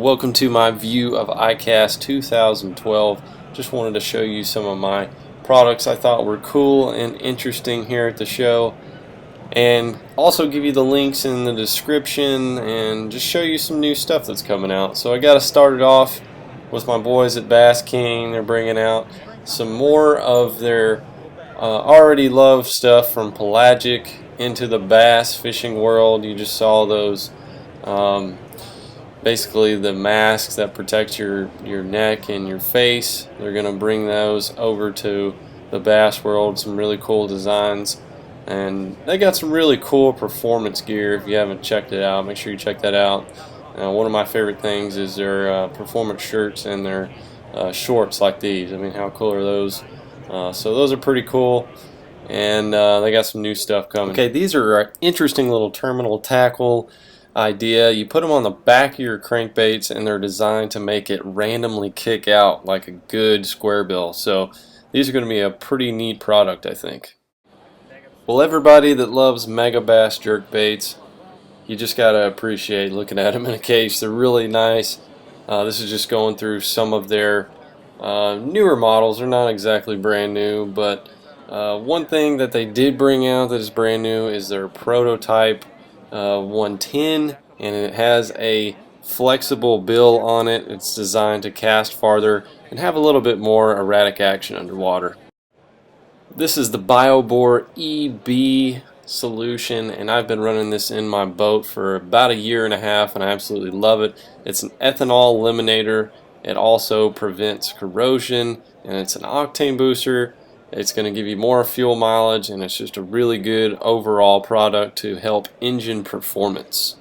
Welcome to my view of ICAST 2012. Just wanted to show you some of my products I thought were cool and interesting here at the show, and also give you the links in the description and just show you some new stuff that's coming out. So I got to start it off with my boys at BASSKING. They're bringing out some more of their already loved stuff from pelagic into the bass fishing world. You just saw those basically the masks that protect your neck and your face. They're going to bring those over to the bass world. Some really cool designs, and they got some really cool performance gear. If you haven't checked it out, make sure you check that out. One of my favorite things is their performance shirts and their shorts like these. I mean, how cool are those? So those are pretty cool, and they got some new stuff coming. Okay, these are an interesting little terminal tackle idea. You put them on the back of your crankbaits and they're designed to make it randomly kick out like a good square bill. So these are going to be a pretty neat product, I think. Well, everybody that loves MEGABASS jerkbaits, you just got to appreciate looking at them in a case. They're really nice. This is just going through some of their newer models. They're not exactly brand new, but one thing that they did bring out that is brand new is their prototype 110, and it has a flexible bill on it. It's designed to cast farther and have a little bit more erratic action underwater. This is the BIOBOR EB solution, and I've been running this in my boat for about a year and a half, and I absolutely love it. It's an ethanol eliminator. It also prevents corrosion, and it's an octane booster. It's going to give you more fuel mileage, and it's just a really good overall product to help engine performance.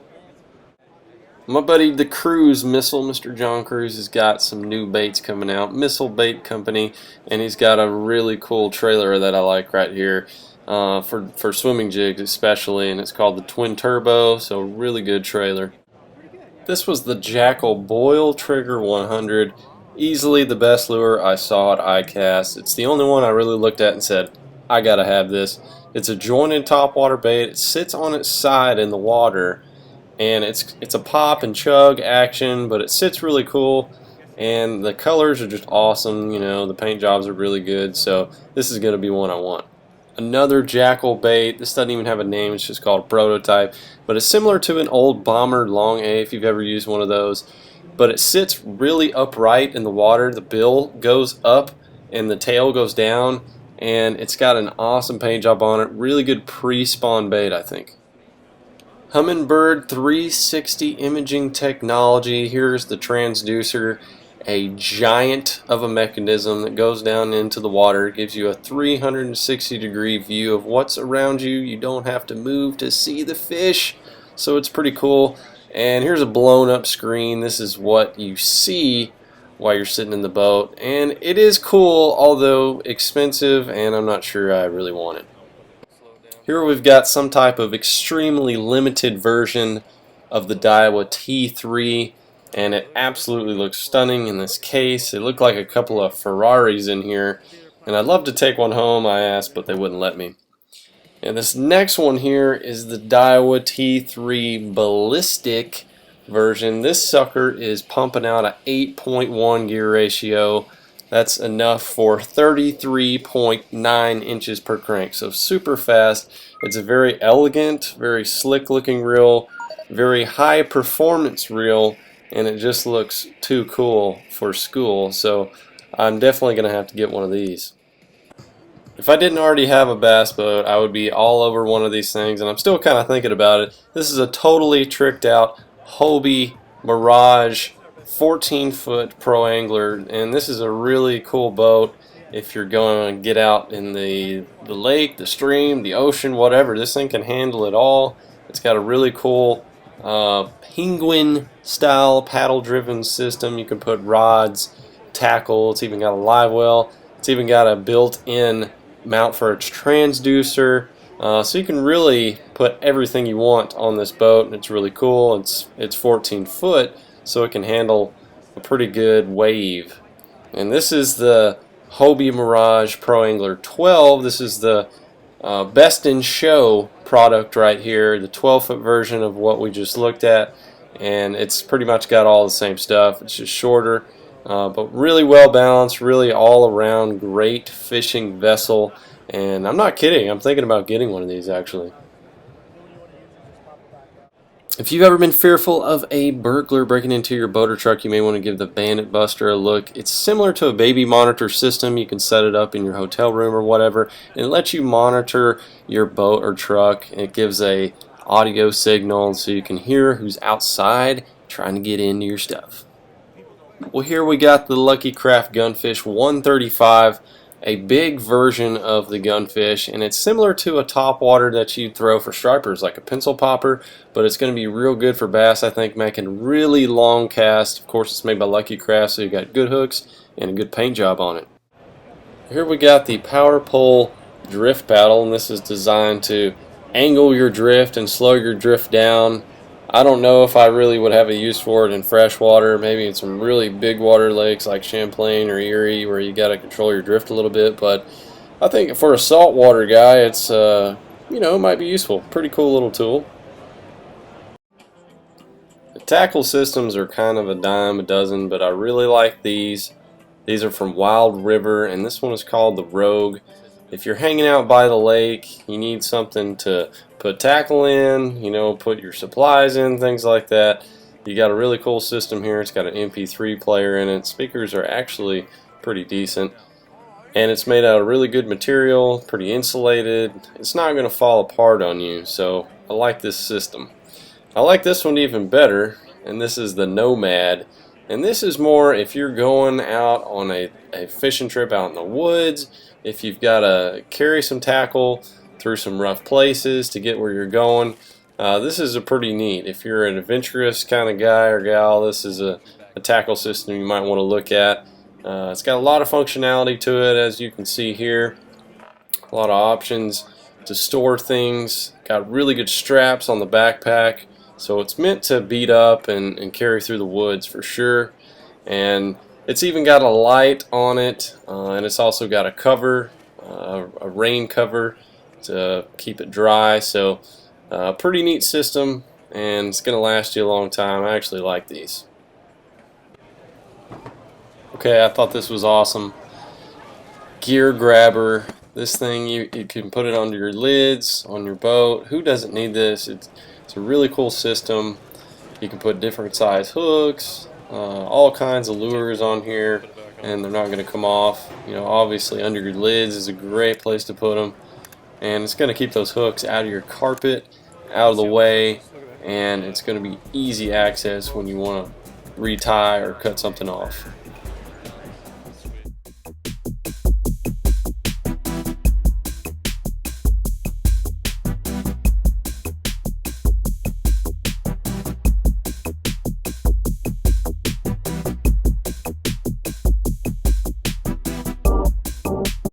My buddy the Cruise Missile, Mr. John Cruise, has got some new baits coming out. Missile Bait Company, and he's got a really cool trailer that I like right here for swimming jigs especially, and it's called the Twin Turbo, so really good trailer. This was the JACKALL BOILTRIGGER 100. Easily the best lure I saw at ICAST. It's the only one I really looked at and said, I gotta have this. It's a jointed topwater bait. It sits on its side in the water, and it's a pop and chug action, but it sits really cool, and the colors are just awesome. You know, the paint jobs are really good, so this is gonna be one I want. Another JACKALL bait. This doesn't even have a name, it's just called Prototype, but it's similar to an old Bomber Long A if you've ever used one of those. But it sits really upright in the water. The bill goes up and the tail goes down, and it's got an awesome paint job on it. Really good pre-spawn bait, I think. HUMMINBIRD 360 imaging technology. Here's the transducer, a giant of a mechanism that goes down into the water. It gives you a 360-degree view of what's around you. You don't have to move to see the fish, so it's pretty cool. And here's a blown up screen. This is what you see while you're sitting in the boat, and it is cool, although expensive, and I'm not sure I really want it. Here we've got some type of extremely limited version of the DIAWA T3, and it absolutely looks stunning in this case. It looked like a couple of Ferraris in here, and I'd love to take one home. I asked, but they wouldn't let me. And this next one here is the DIAWA T3 BALLISTIC version. This sucker is pumping out a 8.1 gear ratio. That's enough for 33.9 inches per crank, so super fast. It's a very elegant, very slick looking reel, very high performance reel, and it just looks too cool for school, so I'm definitely going to have to get one of these. If I didn't already have a bass boat, I would be all over one of these things, and I'm still kind of thinking about it. This is a totally tricked out Hobie Mirage 14-foot pro angler, and this is a really cool boat if you're going to get out in the lake, the stream, the ocean, whatever. This thing can handle it all. It's got a really cool penguin style paddle driven system. You can put rods, tackle, it's even got a live well, it's even got a built-in mount for its transducer, so you can really put everything you want on this boat, and it's really cool. It's 14 foot, so it can handle a pretty good wave. And this is the Hobie Mirage Pro Angler 12. This is the best in show product right here, the 12-foot version of what we just looked at. and it's pretty much got all the same stuff. It's just shorter, but really well balanced, really all around great fishing vessel. And I'm not kidding, I'm thinking about getting one of these actually. If you've ever been fearful of a burglar breaking into your boat or truck, you may want to give the Bandit Buster a look. It's similar to a baby monitor system. You can set it up in your hotel room or whatever, and it lets you monitor your boat or truck. It gives a audio signal so you can hear who's outside trying to get into your stuff. Well, here we got the Lucky Craft Gunfish 135, a big version of the Gunfish, and it's similar to a topwater that you'd throw for stripers, like a pencil popper, but it's going to be real good for bass, I think, making really long casts. Of course, it's made by Lucky Craft, so you got good hooks and a good paint job on it. Here we got the Power Pole Drift Paddle, and this is designed to angle your drift and slow your drift down. I don't know if I really would have a use for it in freshwater, maybe in some really big water lakes like Champlain or Erie where you got to control your drift a little bit, but I think for a saltwater guy it's you know, it might be useful. Pretty cool little tool. The tackle systems are kind of a dime a dozen, but I really like these. These are from Wild River, and this one is called the Rogue. If you're hanging out by the lake, you need something to put tackle in, you know, put your supplies in, things like that. You got a really cool system here. It's got an MP3 player in it. Speakers are actually pretty decent, and it's made out of really good material, pretty insulated. It's not going to fall apart on you, so I like this system. I like this one even better, and this is the Nomad. And this is more if you're going out on a fishing trip out in the woods, if you've got to carry some tackle through some rough places to get where you're going. This is a pretty neat. If you're an adventurous kind of guy or gal, this is a tackle system you might want to look at. It's got a lot of functionality to it, as you can see here. A lot of options to store things. Got really good straps on the backpack. So it's meant to beat up and carry through the woods for sure. And it's even got a light on it, and it's also got a cover, a rain cover to keep it dry. So pretty neat system, and it's going to last you a long time. I actually like these. Okay, I thought this was awesome. Gear grabber. This thing, you can put it under your lids, on your boat. Who doesn't need this? It's a really cool system. You can put different size hooks, all kinds of lures on here, and they're not going to come off. You know, obviously under your lids is a great place to put them, and it's going to keep those hooks out of your carpet, out of the way, and it's going to be easy access when you want to retie or cut something off.